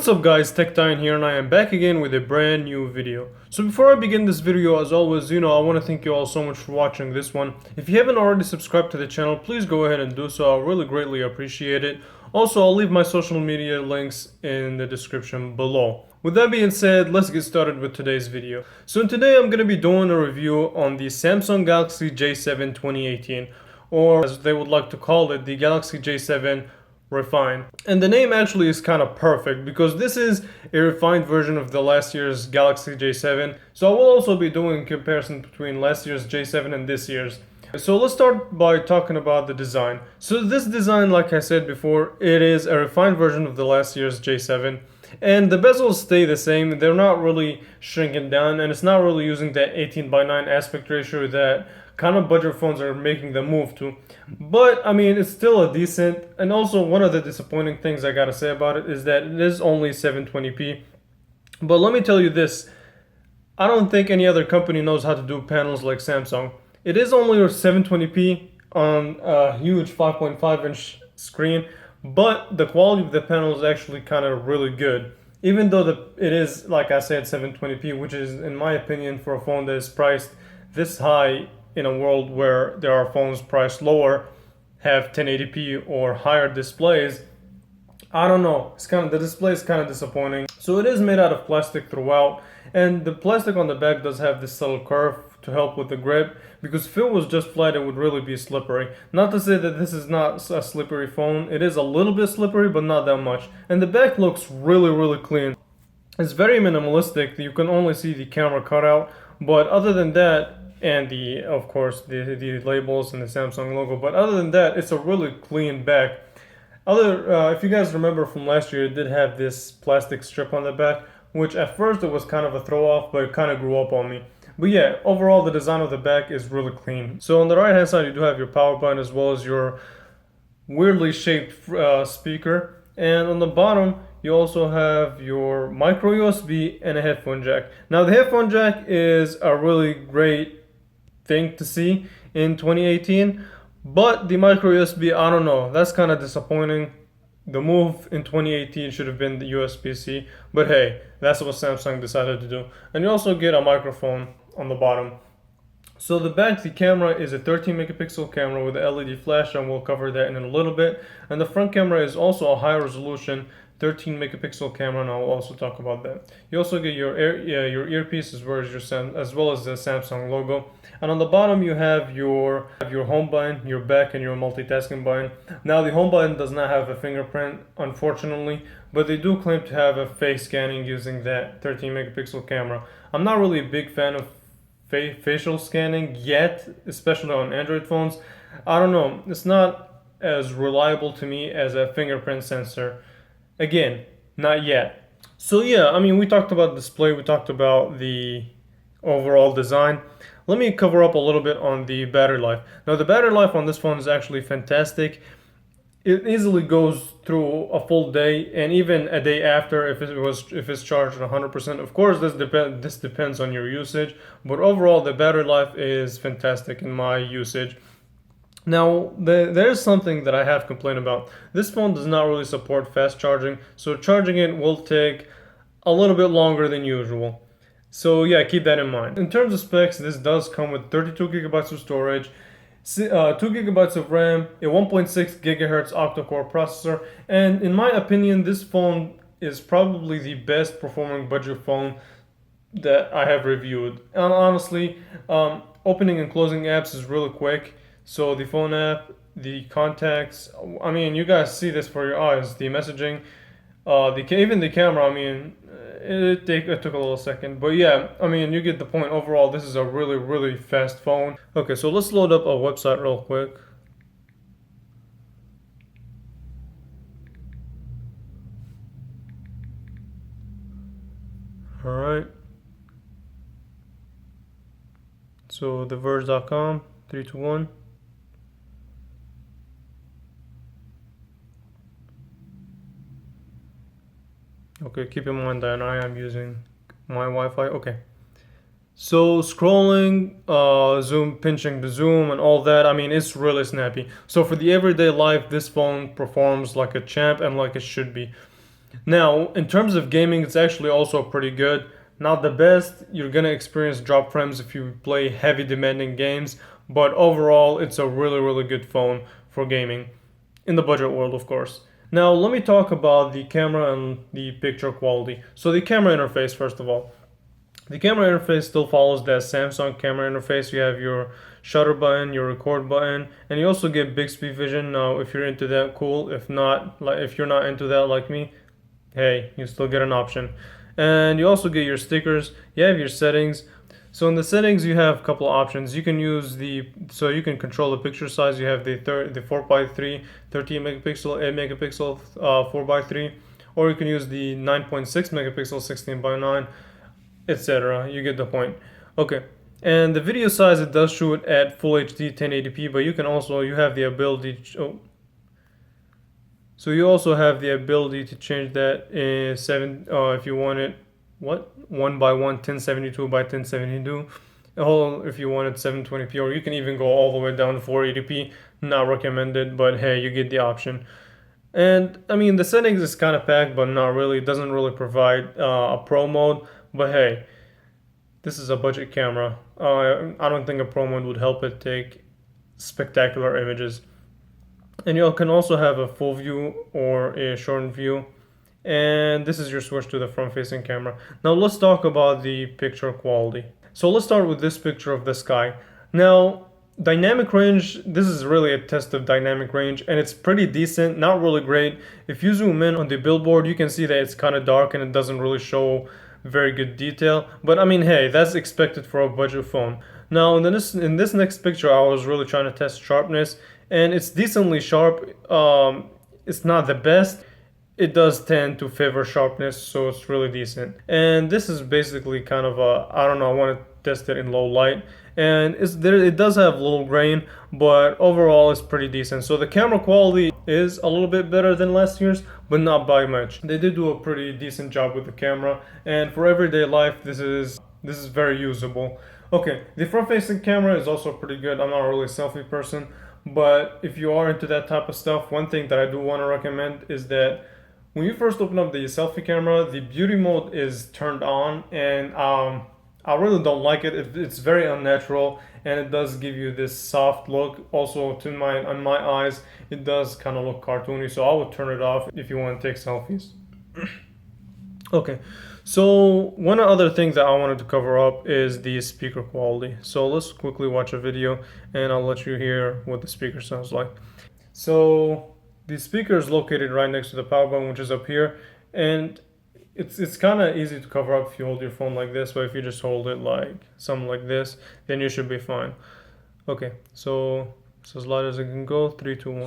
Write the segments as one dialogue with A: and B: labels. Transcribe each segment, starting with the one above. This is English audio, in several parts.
A: What's up guys, TechTitan here, and I am back again with a brand new video. So before I begin this video, as always, I want to thank you all so much for watching this one. If you haven't already subscribed to the channel, please go ahead and do so. I'll really greatly appreciate it. Also, I'll leave my social media links in the description below. With that being said, let's get started with today's video. So today I'm going to be doing a review on the Samsung Galaxy J7 2018, or as they would like to call it, the Galaxy J7 Refined. And the name actually is kind of perfect because this is a refined version of the last year's Galaxy J7. So I will also be doing a comparison between last year's J7 and this year's. So let's start by talking about the design. So this design, like I said before, it is a refined version of the last year's J7. And the bezels stay the same. They're not really shrinking down, and it's not really using that 18:9 aspect ratio that kind of budget phones are making the move to. But I mean, it's still a decent. And also, one of the disappointing things I gotta say about it is that it is only 720p. But let me tell you this, I don't think any other company knows how to do panels like Samsung. It is only 720p on a huge 5.5-inch screen, but the quality of the panel is actually kind of really good. Even though it is, like I said, 720p, which is, in my opinion, for a phone that is priced this high in a world where there are phones priced lower, have 1080p or higher displays, I don't know. The display is kind of disappointing. So it is made out of plastic throughout, and the plastic on the back does have this subtle curve to help with the grip, because if it was just flat, it would really be slippery. Not to say that this is not a slippery phone. It is a little bit slippery, but not that much. And the back looks really clean. It's very minimalistic. You can only see the camera cutout, but other than that, and of course the labels and the Samsung logo, but other than that, it's a really clean back. If you guys remember from last year, it did have this plastic strip on the back, which at first it was kind of a throw off, but it kind of grew up on me. But yeah, overall the design of the back is really clean. So on the right hand side, you do have your power button as well as your weirdly shaped speaker, and on the bottom you also have your micro USB and a headphone jack. Now the headphone jack is a really great thing to see in 2018, but the micro USB, I don't know, that's kind of disappointing. The move in 2018 should have been the USB-C, but hey, that's what Samsung decided to do. And you also get a microphone on the bottom. So the back, the camera is a 13 megapixel camera with a LED flash, and we'll cover that in a little bit. And the front camera is also a high resolution 13 megapixel camera, and I'll also talk about that. You also get your earpiece as well as the Samsung logo. And on the bottom you have your home button, your back, and your multitasking button. Now the home button does not have a fingerprint, unfortunately, but they do claim to have a face scanning using that 13 megapixel camera. I'm not really a big fan of facial scanning yet, especially on Android phones. I don't know, it's not as reliable to me as a fingerprint sensor. Again, not yet. So yeah, I mean, we talked about display, we talked about the overall design. Let me cover up a little bit on the battery life. Now the battery life on this phone is actually fantastic. It easily goes through a full day, and even a day after if it's charged at 100%. Of course, this depends on your usage, but overall the battery life is fantastic in my usage. Now, there's something that I have complained about. This phone does not really support fast charging, so charging it will take a little bit longer than usual. So yeah, keep that in mind. In terms of specs, this does come with 32 gigabytes of storage, 2 gigabytes of RAM, a 1.6 gigahertz octa-core processor, and in my opinion, this phone is probably the best performing budget phone that I have reviewed. And honestly, opening and closing apps is really quick. So the phone app, the contacts, I mean, you guys see this for your eyes. The messaging, even the camera, I mean, it took a little second. But yeah, I mean, you get the point. Overall, this is a really fast phone. Okay, so let's load up a website real quick. Alright. So theverge.com, 3, 2, 1. Okay, keep in mind that I am using my Wi-Fi. Okay. So scrolling, pinching the zoom and all that, I mean, it's really snappy. So for the everyday life, this phone performs like a champ and like it should be. Now, in terms of gaming, it's actually also pretty good. Not the best, you're gonna experience drop frames if you play heavy demanding games, but overall, it's a really good phone for gaming. In the budget world, of course. Now, let me talk about the camera and the picture quality. So, the camera interface, first of all. The camera interface still follows that Samsung camera interface. You have your shutter button, your record button, and you also get Bixby Vision. Now, if you're into that, cool. If not, like if you're not into that like me, hey, you still get an option. And you also get your stickers. You have your settings. So in the settings, you have a couple of options. You can use so you can control the picture size. You have the 4x3, 13 megapixel, 8 megapixel, 4x3, or you can use the 9.6 megapixel, 16:9, etc. You get the point. Okay. And the video size, it does shoot at full HD 1080p, but you have the ability so you also have the ability to change that in if you want it 1 by 1 1072 by 1072, if you wanted 720p, or you can even go all the way down to 480p. Not recommended, but hey, you get the option. And I mean, the settings is kind of packed, but not really. It doesn't really provide a pro mode, but hey, this is a budget camera. I don't think a pro mode would help it take spectacular images. And you can also have a full view or a shortened view. And this is your switch to the front facing camera. Now let's talk about the picture quality. So let's start with this picture of the sky. Now, dynamic range, this is really a test of dynamic range, and it's pretty decent, not really great. If you zoom in on the billboard, you can see that it's kind of dark and it doesn't really show very good detail. But I mean, hey, that's expected for a budget phone. Now, in this next picture, I was really trying to test sharpness, and it's decently sharp. It's not the best. It does tend to favor sharpness, so it's really decent. And this is basically kind of I don't know, I want to test it in low light. And it does have little grain, but overall it's pretty decent. So the camera quality is a little bit better than last year's, but not by much. They did do a pretty decent job with the camera, and for everyday life, this is very usable. Okay, the front-facing camera is also pretty good. I'm not really a selfie person, but if you are into that type of stuff, one thing that I do want to recommend is that when you first open up the selfie camera, the beauty mode is turned on, and I really don't like it. It's very unnatural, and it does give you this soft look. Also, on my eyes, it does kind of look cartoony, so I would turn it off if you want to take selfies. Okay, so one other thing that I wanted to cover up is the speaker quality. So let's quickly watch a video, and I'll let you hear what the speaker sounds like. So the speaker is located right next to the power button, which is up here, and it's kind of easy to cover up if you hold your phone like this, but if you just hold it like something like this, then you should be fine. Okay, so it's as loud as it can go. 3, 2, 1.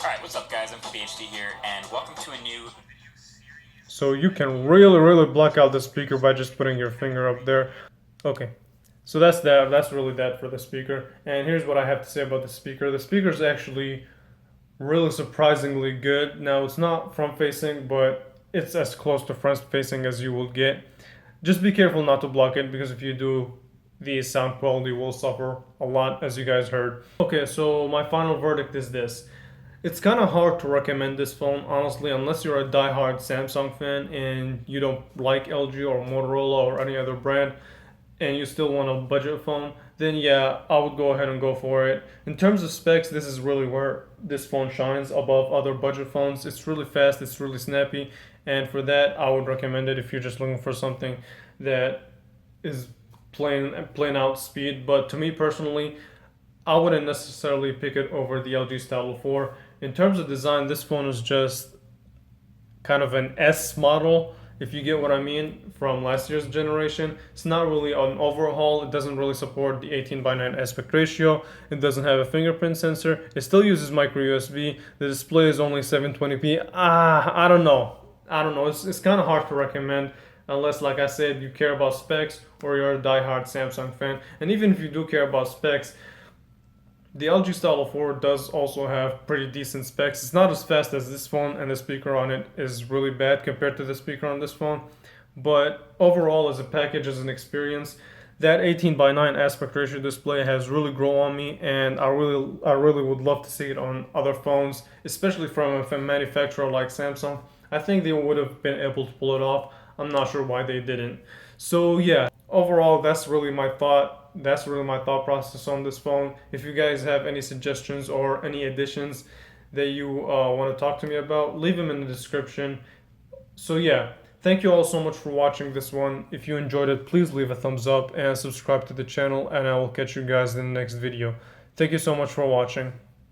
B: Alright, what's up guys, I'm PhD here, and welcome to a new...
A: So you can really block out the speaker by just putting your finger up there. Okay, so that's really that for the speaker. And here's what I have to say about the speaker. The speaker is actually really surprisingly good. Now, it's not front facing, but it's as close to front facing as you will get. Just be careful not to block it, because if you do, the sound quality will suffer a lot, as you guys heard. Okay, so my final verdict is this. It's kind of hard to recommend this phone, honestly, unless you're a die-hard Samsung fan and you don't like LG or Motorola or any other brand, and you still want a budget phone, then yeah, I would go ahead and go for it. In terms of specs, this is really where this phone shines above other budget phones. It's really fast, it's really snappy, and for that, I would recommend it if you're just looking for something that is plain out speed. But to me personally, I wouldn't necessarily pick it over the LG Stylo 4. In terms of design, this phone is just kind of an S model, if you get what I mean, from last year's generation. It's not really an overhaul. It doesn't really support the 18:9 aspect ratio. It doesn't have a fingerprint sensor. It still uses micro USB. The display is only 720p. I don't know. It's kind of hard to recommend unless, like I said, you care about specs or you're a die-hard Samsung fan. And even if you do care about specs, the LG Stylo 4 does also have pretty decent specs. It's not as fast as this phone, and the speaker on it is really bad compared to the speaker on this phone. but overall as a package, as an experience, that 18:9 aspect ratio display has really grown on me, and I really would love to see it on other phones, especially from a manufacturer like Samsung. I think they would have been able to pull it off. I'm not sure why they didn't. So yeah, overall that's really my thought. That's really my thought process on this phone. If you guys have any suggestions or any additions that you want to talk to me about, leave them in the description. So yeah, thank you all so much for watching this one. If you enjoyed it, please leave a thumbs up and subscribe to the channel, and I will catch you guys in the next video. Thank you so much for watching.